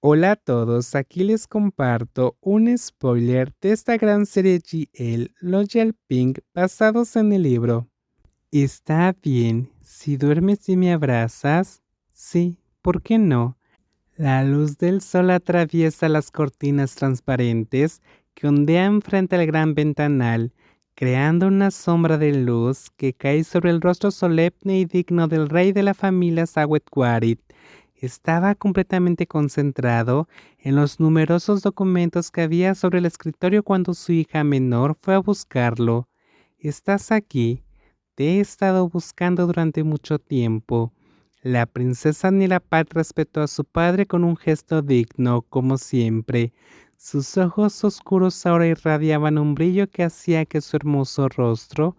Hola a todos, aquí les comparto un spoiler de esta gran serie GL Loyal Pink basados en el libro. ¿Está bien si duermes y me abrazas? Sí, ¿por qué no? La luz del sol atraviesa las cortinas transparentes que ondean frente al gran ventanal, creando una sombra de luz que cae sobre el rostro solemne y digno del rey de la familia Sawetwarit. Estaba completamente concentrado en los numerosos documentos que había sobre el escritorio cuando su hija menor fue a buscarlo. ¿Estás aquí? Te he estado buscando durante mucho tiempo. La princesa Nilapad respetó a su padre con un gesto digno, como siempre. Sus ojos oscuros ahora irradiaban un brillo que hacía que su hermoso rostro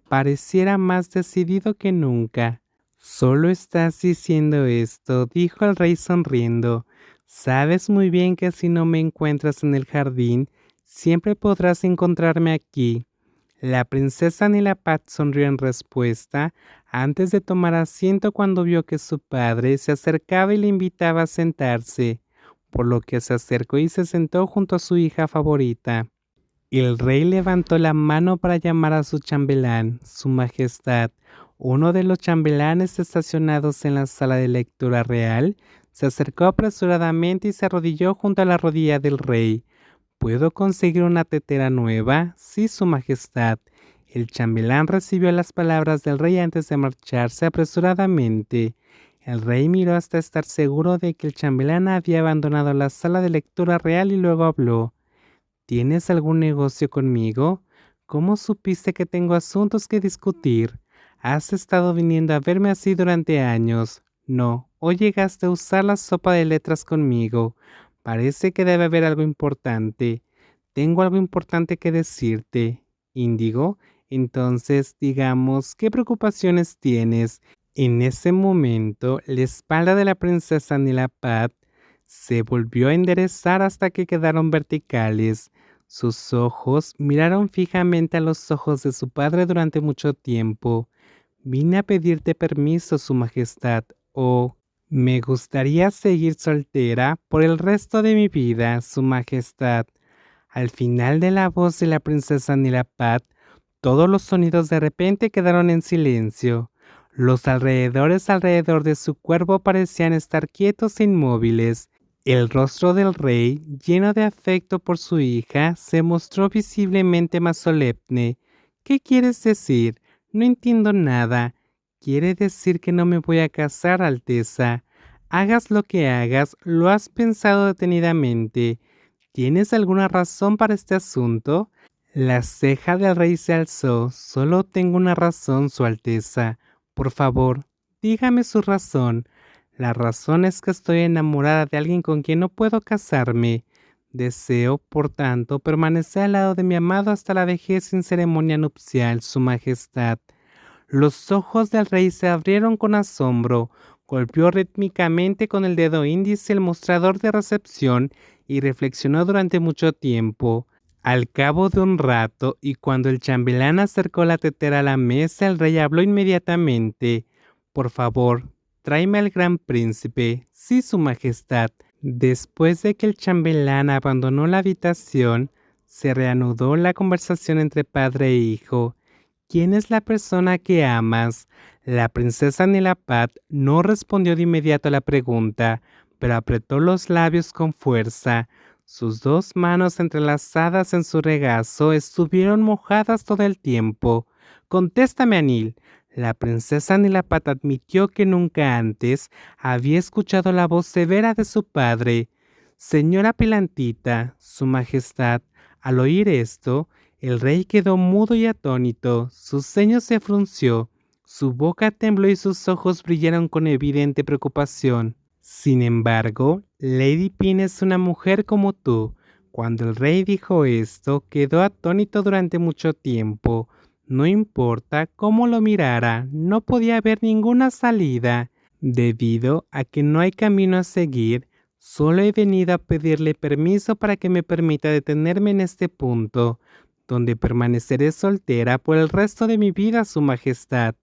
pareciera más decidido que nunca. Solo estás diciendo esto, dijo el rey sonriendo. Sabes muy bien que si no me encuentras en el jardín, siempre podrás encontrarme aquí. La princesa Nilapad sonrió en respuesta antes de tomar asiento cuando vio que su padre se acercaba y le invitaba a sentarse, por lo que se acercó y se sentó junto a su hija favorita. El rey levantó la mano para llamar a su chambelán, su majestad. Uno de los chambelanes estacionados en la sala de lectura real se acercó apresuradamente y se arrodilló junto a la rodilla del rey. ¿Puedo conseguir una tetera nueva? Sí, su majestad. El chambelán recibió las palabras del rey antes de marcharse apresuradamente. El rey miró hasta estar seguro de que el chambelán había abandonado la sala de lectura real y luego habló. ¿Tienes algún negocio conmigo? ¿Cómo supiste que tengo asuntos que discutir? Has estado viniendo a verme así durante años. No, hoy llegaste a usar la sopa de letras conmigo. Parece que debe haber algo importante. Tengo algo importante que decirte. Índigo, entonces, digamos, ¿qué preocupaciones tienes? En ese momento, la espalda de la princesa Nilapad se volvió a enderezar hasta que quedaron verticales. Sus ojos miraron fijamente a los ojos de su padre durante mucho tiempo. Vine a pedirte permiso, Su Majestad, o me gustaría seguir soltera por el resto de mi vida, Su Majestad. Al final de la voz de la princesa Nilapad, todos los sonidos de repente quedaron en silencio. Los alrededores alrededor de su cuerpo parecían estar quietos e inmóviles. El rostro del rey, lleno de afecto por su hija, se mostró visiblemente más solemne. ¿Qué quieres decir? No entiendo nada. Quiere decir que no me voy a casar, Alteza. Hagas lo que hagas, lo has pensado detenidamente. ¿Tienes alguna razón para este asunto? La ceja del rey se alzó. Solo tengo una razón, Su Alteza. Por favor, dígame su razón. La razón es que estoy enamorada de alguien con quien no puedo casarme. Deseo, por tanto, permanecer al lado de mi amado hasta la vejez sin ceremonia nupcial, Su Majestad. Los ojos del rey se abrieron con asombro. Golpeó rítmicamente con el dedo índice el mostrador de recepción y reflexionó durante mucho tiempo. Al cabo de un rato, y cuando el chambelán acercó la tetera a la mesa, el rey habló inmediatamente. Por favor, tráeme al gran príncipe. Sí, su majestad. Después de que el chambelán abandonó la habitación, se reanudó la conversación entre padre e hijo. ¿Quién es la persona que amas? La princesa Nilapad no respondió de inmediato a la pregunta, pero apretó los labios con fuerza. Sus dos manos entrelazadas en su regazo estuvieron mojadas todo el tiempo. Contéstame, Anil. La princesa Nilapad admitió que nunca antes había escuchado la voz severa de su padre. Señora Pilantita, su majestad, al oír esto, el rey quedó mudo y atónito, su ceño se frunció, su boca tembló y sus ojos brillaron con evidente preocupación. Sin embargo, Lady Pin es una mujer como tú. Cuando el rey dijo esto, quedó atónito durante mucho tiempo. No importa cómo lo mirara, no podía ver ninguna salida. Debido a que no hay camino a seguir, solo he venido a pedirle permiso para que me permita detenerme en este punto, donde permaneceré soltera por el resto de mi vida, Su Majestad.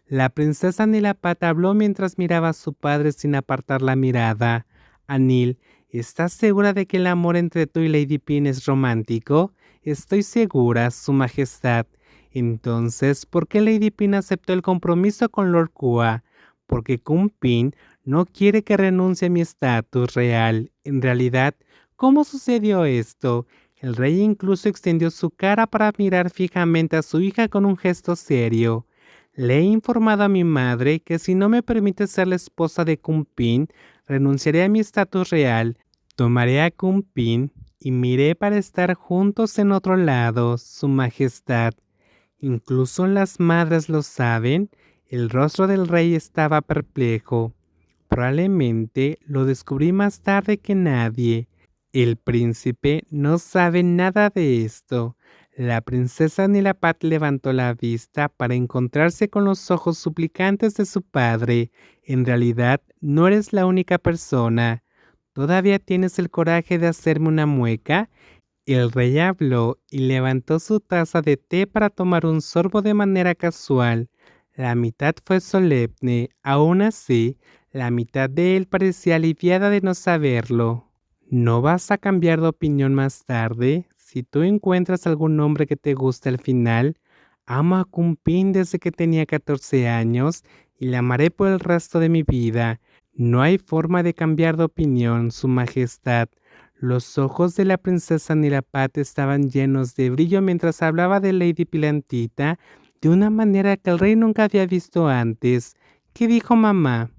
La princesa Nilapad habló mientras miraba a su padre sin apartar la mirada. Anil, ¿Estás segura de que el amor entre tú y Lady Pin es romántico? Estoy segura, Su Majestad. Entonces, ¿por qué Lady Pin aceptó el compromiso con Lord Kua? Porque Kun Pin no quiere que renuncie a mi estatus real. En realidad, ¿cómo sucedió esto? El rey incluso extendió su cara para mirar fijamente a su hija con un gesto serio. Le he informado a mi madre que si no me permite ser la esposa de Kun Pin, renunciaré a mi estatus real, tomaré a Kun Pin y me iré para estar juntos en otro lado, Su Majestad. Incluso las madres lo saben. El rostro del rey estaba perplejo. Probablemente lo descubrí más tarde que nadie. El príncipe no sabe nada de esto. La princesa Nilapat levantó la vista para encontrarse con los ojos suplicantes de su padre. En realidad, no eres la única persona. ¿Todavía tienes el coraje de hacerme una mueca? El rey habló y levantó su taza de té para tomar un sorbo de manera casual. La mitad fue solemne, aún así, la mitad de él parecía aliviada de no saberlo. ¿No vas a cambiar de opinión más tarde? Si tú encuentras algún hombre que te guste al final, amo a Kunpin desde que tenía 14 años y la amaré por el resto de mi vida. No hay forma de cambiar de opinión, Su Majestad. Los ojos de la princesa Nirapat estaban llenos de brillo mientras hablaba de Lady Pilantita de una manera que el rey nunca había visto antes. ¿Qué dijo mamá?